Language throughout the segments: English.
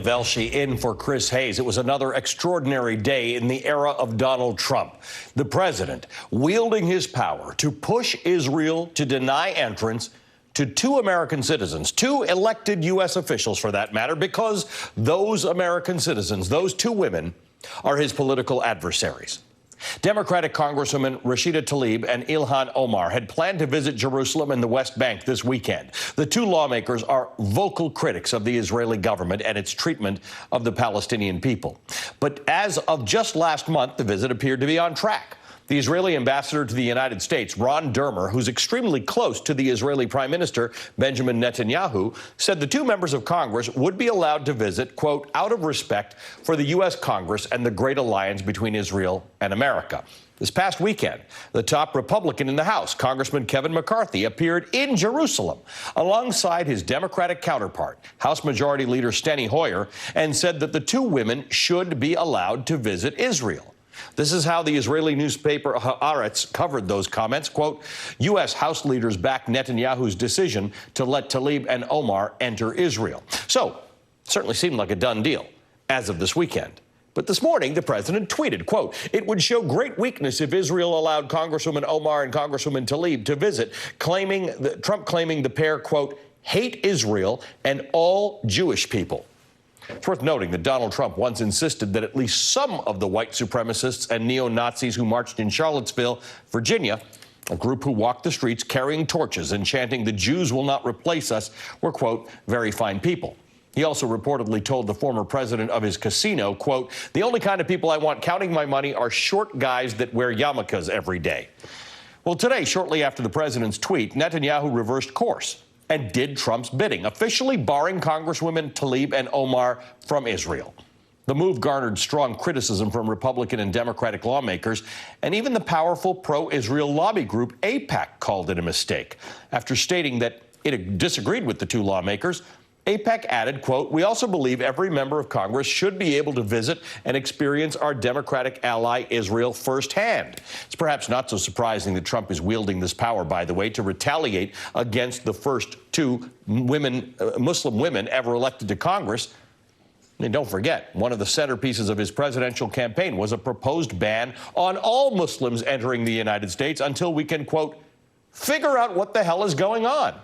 Velshi in for Chris Hayes. It was another extraordinary day in the era of Donald Trump. The president wielding his power to push Israel to deny entrance to two American citizens, two elected U.S. officials for that matter, because those American citizens, those two women, are his political adversaries. Democratic Congresswomen Rashida Tlaib and Ilhan Omar had planned to visit Jerusalem and the West Bank this weekend. The two lawmakers are vocal critics of the Israeli government and its treatment of the Palestinian people. But as of just last month, the visit appeared to be on track. The Israeli ambassador to the United States, Ron Dermer, who's extremely close to the Israeli Prime Minister, Benjamin Netanyahu, said the two members of Congress would be allowed to visit, quote, out of respect for the U.S. Congress and the great alliance between Israel and America. This past weekend, the top Republican in the House, Congressman Kevin McCarthy, appeared in Jerusalem alongside his Democratic counterpart, House Majority Leader Steny Hoyer, and said that the two women should be allowed to visit Israel. This is how the Israeli newspaper Haaretz covered those comments. Quote, U.S. House leaders back Netanyahu's decision to let Tlaib and Omar enter Israel. So, it certainly seemed like a done deal as of this weekend. But this morning, the president tweeted, quote, it would show great weakness if Israel allowed Congresswoman Omar and Congresswoman Tlaib to visit, Trump claiming the pair, quote, hate Israel and all Jewish people. It's worth noting that Donald Trump once insisted that at least some of the white supremacists and neo-Nazis who marched in Charlottesville, Virginia, a group who walked the streets carrying torches and chanting, the Jews will not replace us, were, quote, very fine people. He also reportedly told the former president of his casino, quote, the only kind of people I want counting my money are short guys that wear yarmulkes every day. Well, today, shortly after the president's tweet, Netanyahu reversed course and did Trump's bidding, officially barring Congresswomen Tlaib and Omar from Israel. The move garnered strong criticism from Republican and Democratic lawmakers, and even the powerful pro-Israel lobby group AIPAC called it a mistake. After stating that it disagreed with the two lawmakers, AIPAC added, quote, we also believe every member of Congress should be able to visit and experience our Democratic ally Israel firsthand. It's perhaps not so surprising that Trump is wielding this power, by the way, to retaliate against the first two Muslim women ever elected to Congress. And don't forget, one of the centerpieces of his presidential campaign was a proposed ban on all Muslims entering the United States until we can, quote, figure out what the hell is going on.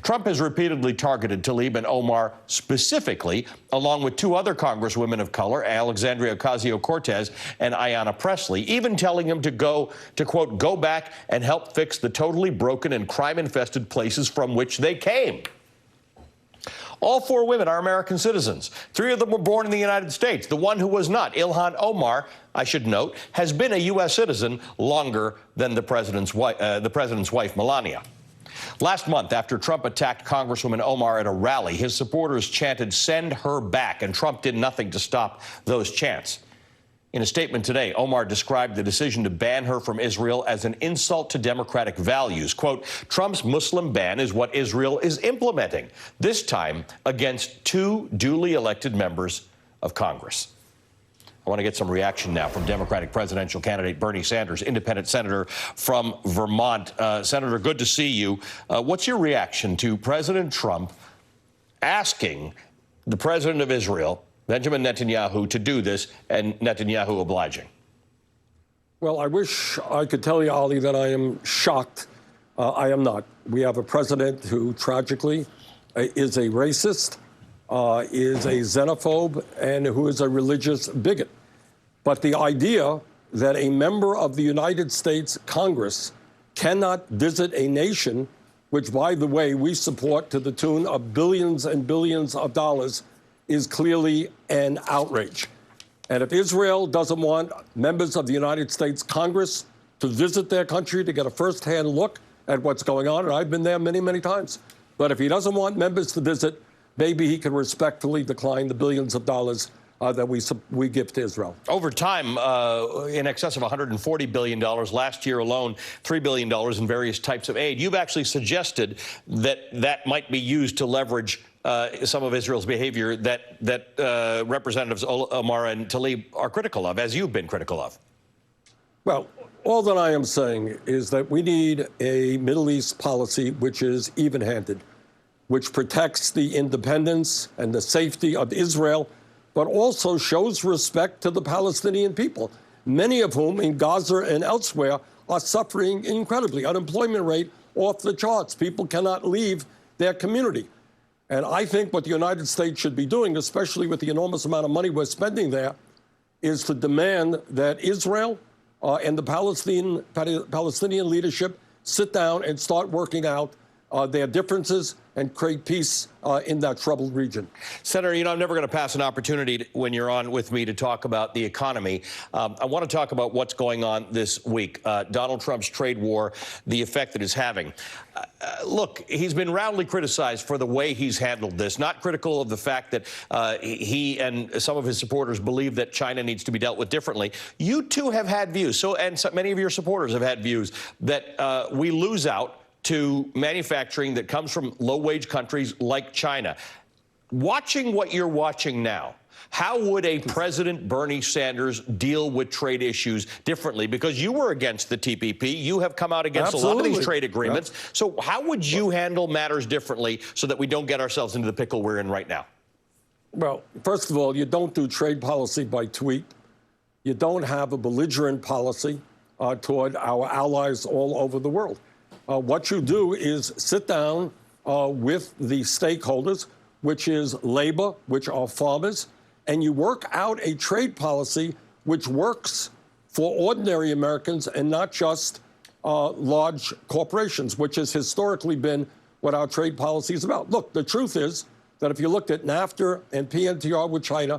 Trump has repeatedly targeted Tlaib and Omar specifically, along with two other congresswomen of color, Alexandria Ocasio-Cortez and Ayanna Pressley, even telling him to quote, go back and help fix the totally broken and crime-infested places from which they came. All four women are American citizens. Three of them were born in the United States. The one who was not, Ilhan Omar, I should note, has been a U.S. citizen longer than the president's wife, Melania. Last month, after Trump attacked Congresswoman Omar at a rally, his supporters chanted, send her back, and Trump did nothing to stop those chants. In a statement today, Omar described the decision to ban her from Israel as an insult to democratic values. Quote, Trump's Muslim ban is what Israel is implementing, this time against two duly elected members of Congress. I want to get some reaction now from Democratic presidential candidate Bernie Sanders, independent senator from Vermont. Senator, good to see you. What's your reaction to President Trump asking the president of Israel, Benjamin Netanyahu, to do this, and Netanyahu obliging? Well, I wish I could tell you, Ali, that I am shocked. I am not. We have a president who tragically is a racist, is a xenophobe, and who is a religious bigot. But the idea that a member of the United States Congress cannot visit a nation, which, by the way, we support to the tune of billions and billions of dollars, is clearly an outrage. And if Israel doesn't want members of the United States Congress to visit their country to get a firsthand look at what's going on, and I've been there many, many times, but if he doesn't want members to visit, maybe he can respectfully decline the billions of dollars that we give to Israel. Over time, in excess of $140 billion, last year alone, $3 billion in various types of aid. You've actually suggested that that might be used to leverage some of Israel's behavior that Representatives Omar and Tlaib are critical of, as you've been critical of. Well, all that I am saying is that we need a Middle East policy which is even-handed. which protects the independence and the safety of Israel, but also shows respect to the Palestinian people, many of whom in Gaza and elsewhere are suffering incredibly. Unemployment rate off the charts. People cannot leave their community. And I think what the United States should be doing, especially with the enormous amount of money we're spending there, is to demand that Israel and the Palestinian leadership sit down and start working out their differences and create peace in that troubled region. Senator, you know, I'm never going to pass an opportunity when you're on with me to talk about the economy. I want to talk about what's going on this week. Donald Trump's trade war, the effect that it's having. Look, he's been roundly criticized for the way he's handled this, not critical of the fact that he and some of his supporters believe that China needs to be dealt with differently. You too have had views, and many of your supporters have had views that we lose out to manufacturing that comes from low-wage countries like China. Watching what you're watching now, how would a President Bernie Sanders deal with trade issues differently? Because you were against the TPP. You have come out against a lot of these trade agreements. Yep. So how would you handle matters differently so that we don't get ourselves into the pickle we're in right now? Well, first of all, you don't do trade policy by tweet. You don't have a belligerent policy toward our allies all over the world. What you do is sit down with the stakeholders, which is labor, which are farmers, and you work out a trade policy which works for ordinary Americans and not just large corporations, which has historically been what our trade policy is about. Look, the truth is that if you looked at NAFTA and PNTR with China,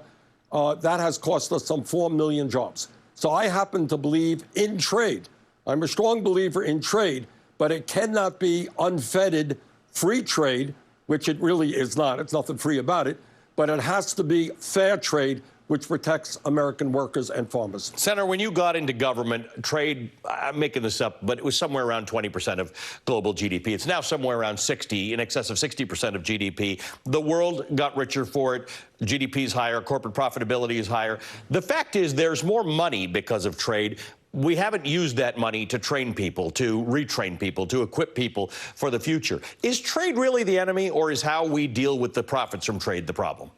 that has cost us some 4 million jobs. So I happen to believe in trade. I'm a strong believer in trade, but it cannot be unfettered free trade, which it really is not. It's nothing free about it. But it has to be fair trade, which protects American workers and farmers. Senator, when you got into government, trade, I'm making this up, but it was somewhere around 20% of global GDP. It's now somewhere around 60, in excess of 60% of GDP. The world got richer for it. GDP is higher. Corporate profitability is higher. The fact is there's more money because of trade. We haven't used that money to train people, to retrain people, to equip people for the future. Is trade really the enemy, or is how we deal with the profits from trade the problem?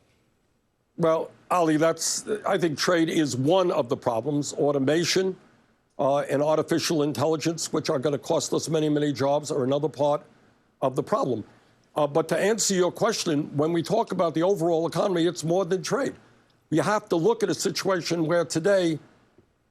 Well, Ali, I think trade is one of the problems. Automation and artificial intelligence, which are going to cost us many, many jobs, are another part of the problem. But to answer your question, when we talk about the overall economy, it's more than trade. You have to look at a situation where today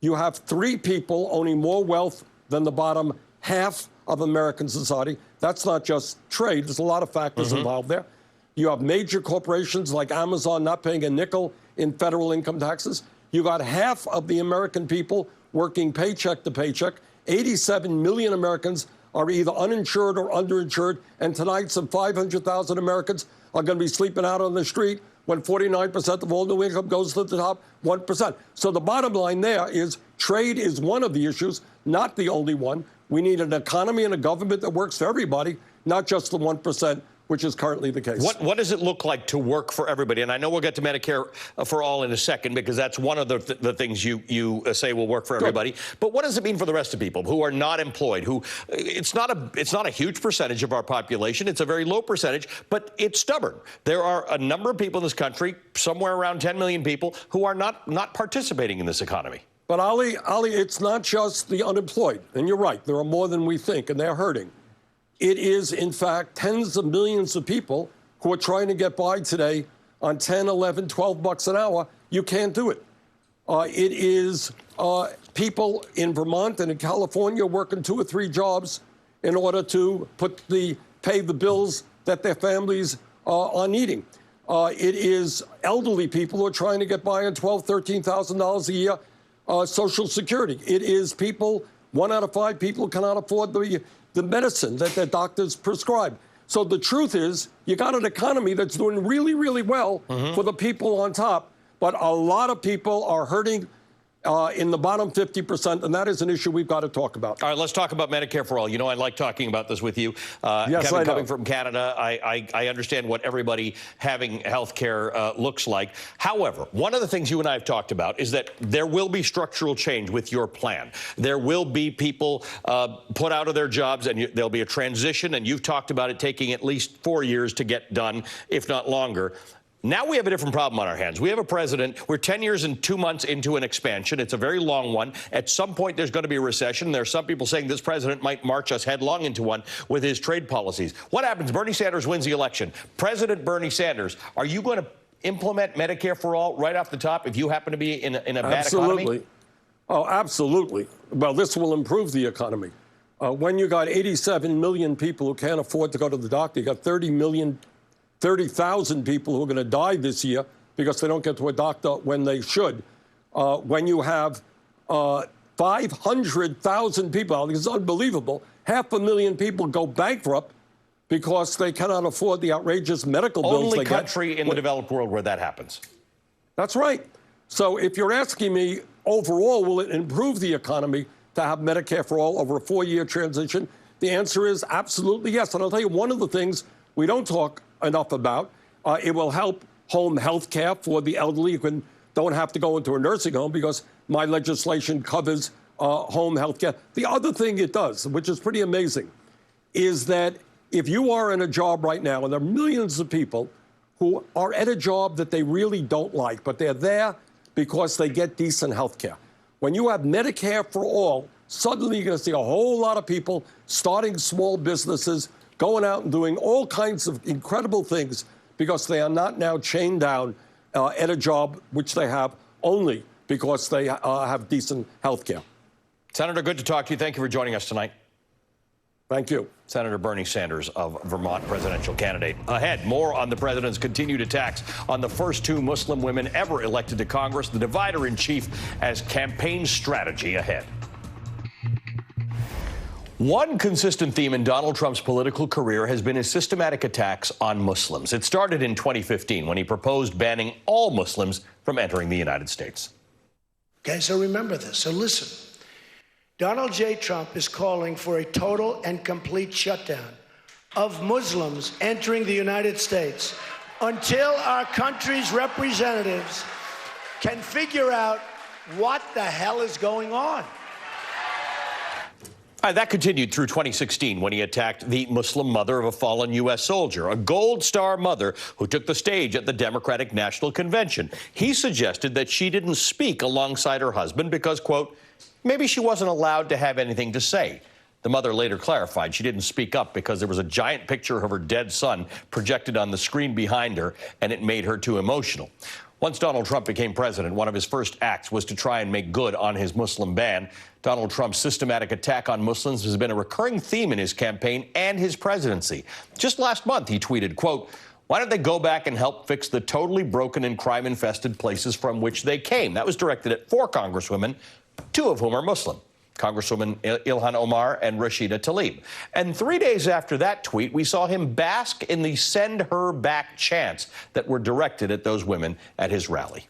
you have 3 people owning more wealth than the bottom half of American society. That's not just trade. There's a lot of factors involved there. You have major corporations like Amazon not paying a nickel in federal income taxes. You got half of the American people working paycheck to paycheck. 87 million Americans are either uninsured or underinsured. And tonight, some 500,000 Americans are going to be sleeping out on the street when 49% of all new income goes to the top 1%. So the bottom line there is trade is one of the issues, not the only one. We need an economy and a government that works for everybody, not just the 1%, which is currently the case. What does it look like to work for everybody? And I know we'll get to Medicare for all in a second, because that's one of the things you say will work for everybody. But what does it mean for the rest of people who are not employed? Who it's not a huge percentage of our population. It's a very low percentage, but it's stubborn. There are a number of people in this country, somewhere around 10 million people, who are not participating in this economy. But Ali, it's not just the unemployed. And you're right, there are more than we think, and they're hurting. It is, in fact, tens of millions of people who are trying to get by today on 10, 11, 12 bucks an hour. You can't do it. It is people in Vermont and in California working 2 or 3 jobs in order to pay the bills that their families are needing. It is elderly people who are trying to get by on $12,000, $13,000 a year Social Security. It is people, 1 out of 5 people cannot afford the medicine that their doctors prescribe. So the truth is, you got an economy that's doing really, really well for the people on top, but a lot of people are hurting in the bottom 50%, and that is an issue we've got to talk about. All right, let's talk about Medicare for all. You know, I like talking about this with you. Yes, Kevin, I know. coming from Canada, I understand what everybody having health care looks like. However, one of the things you and I have talked about is that there will be structural change with your plan. There will be people put out of their jobs, and there'll be a transition, and you've talked about it taking at least 4 years to get done, if not longer. Now we have a different problem on our hands. We have a president. We're 10 years and 2 months into an expansion. It's a very long one. At some point, there's going to be a recession. There are some people saying this president might march us headlong into one with his trade policies. What happens? Bernie Sanders wins the election. President Bernie Sanders, are you going to implement Medicare for all right off the top if you happen to be in a bad economy? Absolutely. Oh, absolutely. Well, this will improve the economy. When you got 87 million people who can't afford to go to the doctor, you got 30,000 people who are going to die this year because they don't get to a doctor when they should. When you have 500,000 people, it's unbelievable, 500,000 people go bankrupt because they cannot afford the outrageous medical bills they get. Only country in the developed world where that happens. That's right. So if you're asking me, overall, will it improve the economy to have Medicare for all over a 4-year transition? The answer is absolutely yes. And I'll tell you one of the things we don't talk enough about. It will help home health care for the elderly who don't have to go into a nursing home because my legislation covers home health care. The other thing it does, which is pretty amazing, is that if you are in a job right now, and there are millions of people who are at a job that they really don't like, but they're there because they get decent health care. When you have Medicare for all, suddenly you're going to see a whole lot of people starting small businesses, going out and doing all kinds of incredible things because they are not now chained down at a job which they have only because they have decent health care. Senator, good to talk to you. Thank you for joining us tonight. Thank you. Senator Bernie Sanders of Vermont, presidential candidate. Ahead, more on the president's continued attacks on the first 2 Muslim women ever elected to Congress, the divider-in-chief as campaign strategy ahead. One consistent theme in Donald Trump's political career has been his systematic attacks on Muslims. It started in 2015 when he proposed banning all Muslims from entering the United States. Okay, so remember this. So listen. Donald J. Trump is calling for a total and complete shutdown of Muslims entering the United States until our country's representatives can figure out what the hell is going on. That continued through 2016 when he attacked the Muslim mother of a fallen U.S. soldier, a Gold Star mother who took the stage at the Democratic National Convention. He suggested that she didn't speak alongside her husband because, quote, maybe she wasn't allowed to have anything to say. The mother later clarified she didn't speak up because there was a giant picture of her dead son projected on the screen behind her, and it made her too emotional. Once Donald Trump became president, one of his first acts was to try and make good on his Muslim ban. Donald Trump's systematic attack on Muslims has been a recurring theme in his campaign and his presidency. Just last month, he tweeted, quote, why don't they go back and help fix the totally broken and crime-infested places from which they came? That was directed at 4 congresswomen, 2 of whom are Muslim. Congresswoman Ilhan Omar and Rashida Tlaib. And 3 days after that tweet, we saw him bask in the send her back chants that were directed at those women at his rally.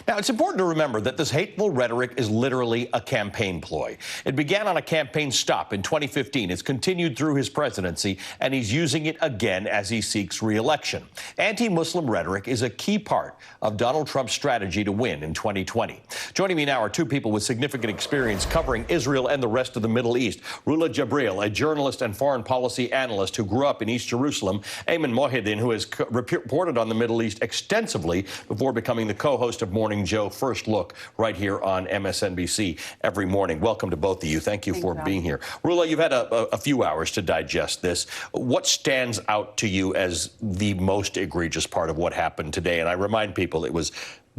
Now, it's important to remember that this hateful rhetoric is literally a campaign ploy. It began on a campaign stop in 2015. It's continued through his presidency, and he's using it again as he seeks re-election. Anti-Muslim rhetoric is a key part of Donald Trump's strategy to win in 2020. Joining me now are 2 people with significant experience covering Israel and the rest of the Middle East. Rula Jabril, a journalist and foreign policy analyst who grew up in East Jerusalem. Ayman Mohyeddin, who has reported on the Middle East extensively before becoming the co-host of Morning Joe First Look right here on MSNBC every morning. Welcome to both of you. Thank you for being here. Rula, you've had a few hours to digest this. What stands out to you as the most egregious part of what happened today? And I remind people it was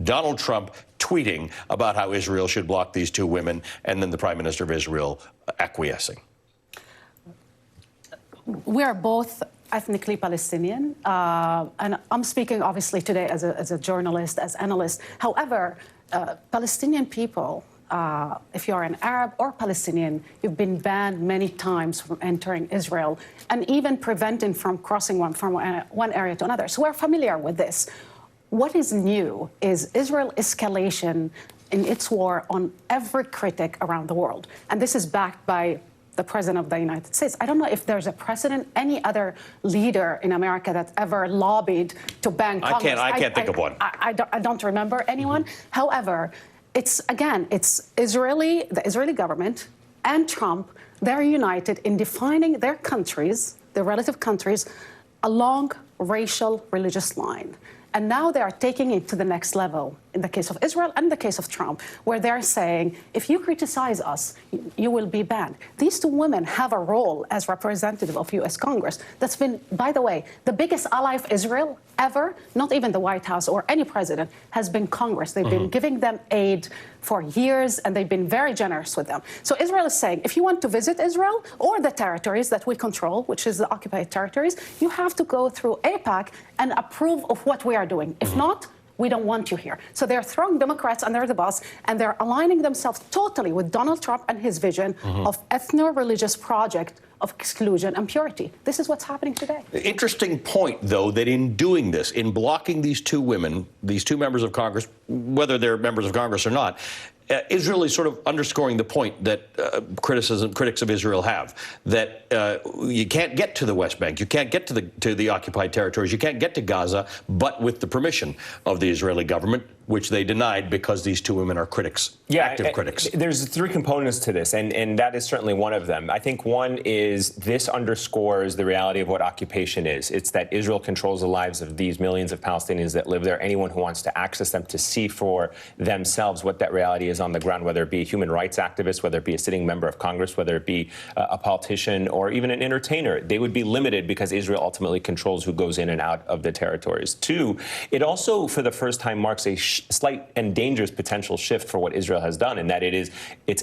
Donald Trump tweeting about how Israel should block these 2 women, and then the Prime Minister of Israel acquiescing. We are both ethnically Palestinian, and I'm speaking obviously today as a journalist, as analyst. However, Palestinian people if you're an Arab or Palestinian, you've been banned many times from entering Israel and even prevented from crossing from one area to another. So we're familiar with this. What is new is Israel escalation in its war on every critic around the world. And this is backed by the President of the United States. I don't know if there's a precedent, any other leader in America that ever lobbied to ban Congress. I can't think of one. I don't remember anyone. However, it's the Israeli government and Trump, they're united in defining their countries, their relative countries, along racial, religious line. And now they are taking it to the next level in the case of Israel and the case of Trump, where they're saying, if you criticize us, you will be banned. These two women have a role as representative of U.S. Congress that's been, by the way, the biggest ally of Israel ever, not even the White House or any president, has been Congress. They've been giving them aid for years, and they've been very generous with them. So Israel is saying, if you want to visit Israel or the territories that we control, which is the occupied territories, you have to go through AIPAC and approve of what we are doing. If not, we don't want you here. So they're throwing Democrats under the bus, and they're aligning themselves totally with Donald Trump and his vision of ethno-religious project of exclusion and purity. This is what's happening today. Interesting point, though, that in doing this, in blocking these two women, these two members of Congress, whether they're members of Congress or not, Israel is sort of underscoring the point that critics of Israel have, that you can't get to the West Bank, you can't get to the occupied territories, you can't get to Gaza, but with the permission of the Israeli government, which they denied because these two women are critics, active critics. There's three components to this, and that is certainly one of them. I think one is this underscores the reality of what occupation is. It's that Israel controls the lives of these millions of Palestinians that live there. Anyone who wants to access them to see for themselves what that reality is on the ground, whether it be a human rights activist, whether it be a sitting member of Congress, whether it be a politician or even an entertainer, they would be limited because Israel ultimately controls who goes in and out of the territories. Two, it also, for the first time, marks a slight and dangerous potential shift for what Israel has done, in that it's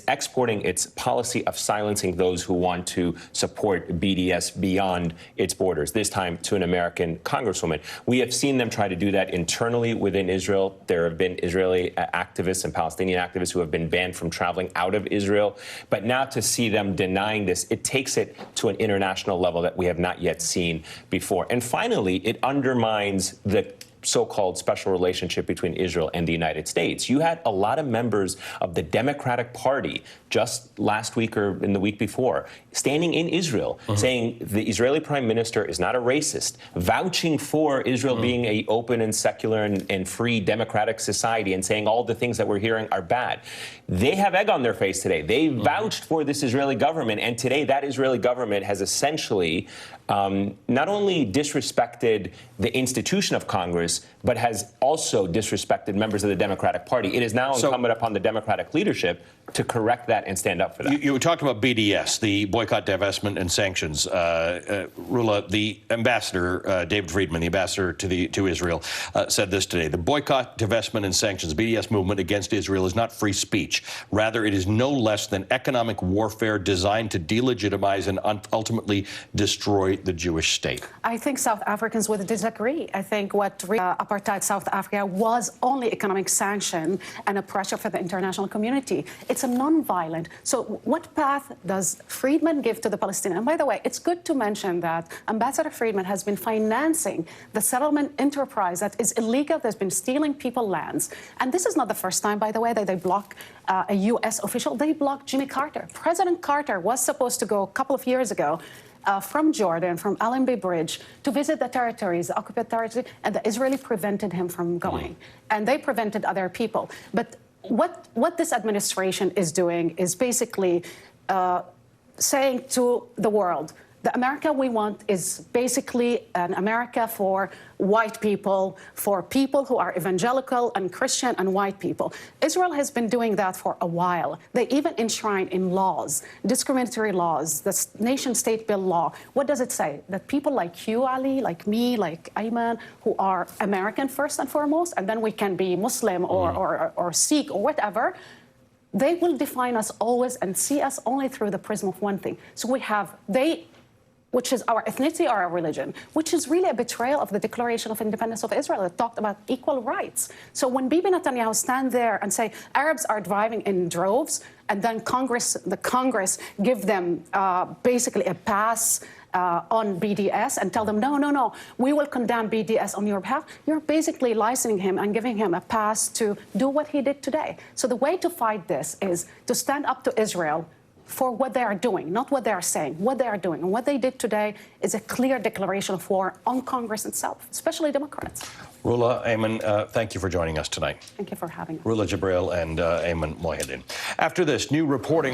exporting its policy of silencing those who want to support BDS beyond its borders, this time to an American congresswoman. We have seen them try to do that internally within Israel. There have been Israeli activists and Palestinian activists who have been banned from traveling out of Israel. But now to see them denying this, it takes it to an international level that we have not yet seen before. And finally, it undermines the so-called special relationship between Israel and the United States. You had a lot of members of the Democratic Party just last week or in the week before standing in Israel saying the Israeli prime minister is not a racist, vouching for Israel being an open and secular and free democratic society, and saying all the things that we're hearing are bad. They have egg on their face today. They vouched for this Israeli government, and today that Israeli government has essentially not only disrespected the institution of Congress, but has also disrespected members of the Democratic Party. It is now incumbent upon the Democratic leadership to correct that and stand up for that. You were talking about BDS, the boycott, divestment, and sanctions. Rula, the ambassador, David Friedman, the ambassador to Israel, said this today. The boycott, divestment, and sanctions, BDS movement against Israel is not free speech. Rather, it is no less than economic warfare designed to delegitimize and ultimately destroy the Jewish state. I think South Africans would disagree. I think what apartheid South Africa was only economic sanction and a pressure for the international community. It's a non-violent. So what path does Friedman give to the Palestinians? And by the way, it's good to mention that Ambassador Friedman has been financing the settlement enterprise that is illegal, that's been stealing people lands. And this is not the first time, by the way, that they block a U.S. official. They blocked Jimmy Carter. President Carter was supposed to go a couple of years ago from Jordan, from Allenby Bridge, to visit the territories, the occupied territories, and the Israeli prevented him from going. And they prevented other people. But what this administration is doing is basically saying to the world, the America we want is basically an America for white people, for people who are evangelical and Christian and white people. Israel has been doing that for a while. They even enshrine in laws, discriminatory laws, the nation-state bill law. What does it say? That people like you, Ali, like me, like Ayman, who are American first and foremost, and then we can be Muslim or Sikh or whatever, they will define us always and see us only through the prism of one thing. So which is our ethnicity or our religion, which is really a betrayal of the Declaration of Independence of Israel that talked about equal rights. So when Bibi Netanyahu stand there and say Arabs are driving in droves, and then the Congress give them basically a pass on BDS and tell them, no, we will condemn BDS on your behalf, you're basically licensing him and giving him a pass to do what he did today. So the way to fight this is to stand up to Israel for what they are doing, not what they are saying, what they are doing. And what they did today is a clear declaration of war on Congress itself, especially Democrats. Rula, Ayman, thank you for joining us tonight. Thank you for having me. Rula Jibril and Ayman Mohyeddin. After this, new reporting